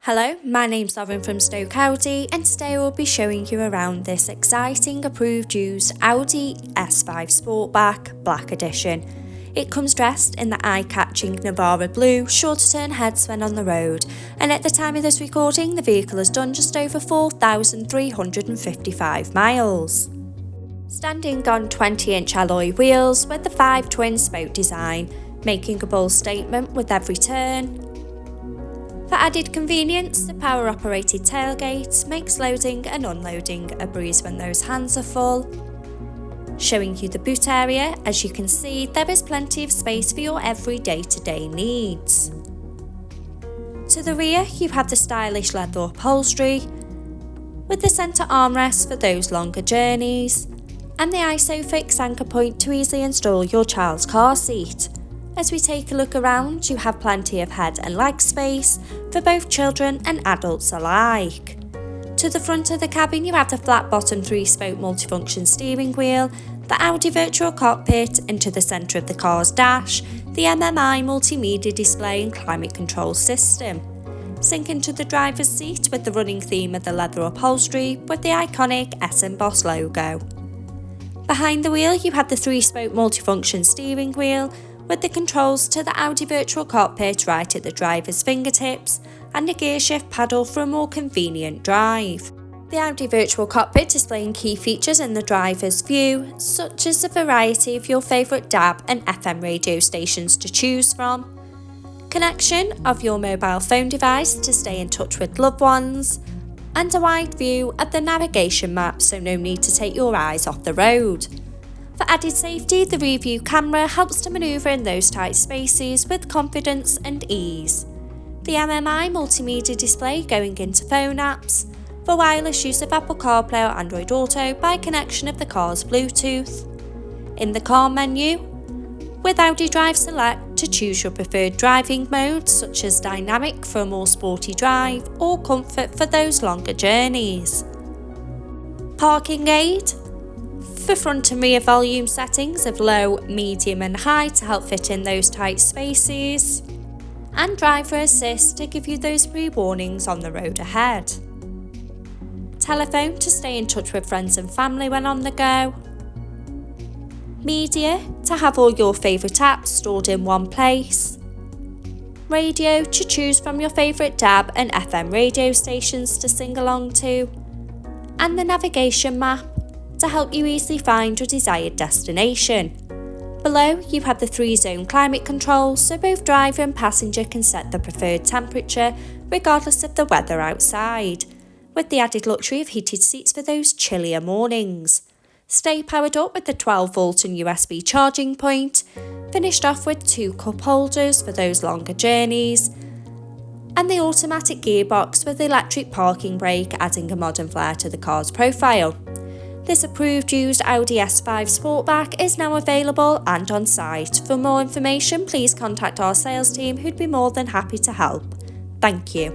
Hello, my name's Lauren from Stoke Audi, and today we'll be showing you around this exciting approved used Audi S5 Sportback Black Edition. It comes dressed in the eye-catching Navarra Blue, sure to turn heads when on the road, and at the time of this recording the vehicle has done just over 4,355 miles. Standing on 20-inch alloy wheels with the 5 twin spoke design, making a bold statement with every turn. For added convenience, the power-operated tailgate makes loading and unloading a breeze when those hands are full. Showing you the boot area, as you can see, there is plenty of space for your every day-to-day needs. To the rear, you have the stylish leather upholstery, with the centre armrest for those longer journeys, and the ISOFIX anchor point to easily install your child's car seat. As we take a look around, you have plenty of head and leg space for both children and adults alike. To the front of the cabin, you have the flat-bottom 3-spoke multifunction steering wheel, the Audi virtual cockpit, and to the centre of the car's dash, the MMI multimedia display and climate control system. Sink into the driver's seat with the running theme of the leather upholstery with the iconic S embossed logo. Behind the wheel, you have the 3-spoke multifunction steering wheel, with the controls to the Audi virtual cockpit right at the driver's fingertips and a gear shift paddle for a more convenient drive. The Audi virtual cockpit displaying key features in the driver's view, such as a variety of your favourite DAB and FM radio stations to choose from, connection of your mobile phone device to stay in touch with loved ones, and a wide view of the navigation map, so no need to take your eyes off the road. For added safety, the rear view camera helps to manoeuvre in those tight spaces with confidence and ease. The MMI multimedia display going into phone apps, for wireless use of Apple CarPlay or Android Auto by connection of the car's Bluetooth. In the car menu, with Audi Drive Select to choose your preferred driving modes such as dynamic for a more sporty drive or comfort for those longer journeys. Parking aid, for front and rear volume settings of low, medium and high to help fit in those tight spaces, and driver assist to give you those pre-warnings on the road ahead. Telephone to stay in touch with friends and family when on the go. Media to have all your favourite apps stored in one place. Radio to choose from your favourite DAB and FM radio stations to sing along to. And the navigation map to help you easily find your desired destination. Below, you have the 3-zone climate control, so both driver and passenger can set the preferred temperature regardless of the weather outside, with the added luxury of heated seats for those chillier mornings. Stay powered up with the 12-volt and USB charging point, finished off with 2 cup holders for those longer journeys, and the automatic gearbox with the electric parking brake adding a modern flair to the car's profile. This approved used Audi S5 Sportback is now available and on site. For more information, please contact our sales team who'd be more than happy to help. Thank you.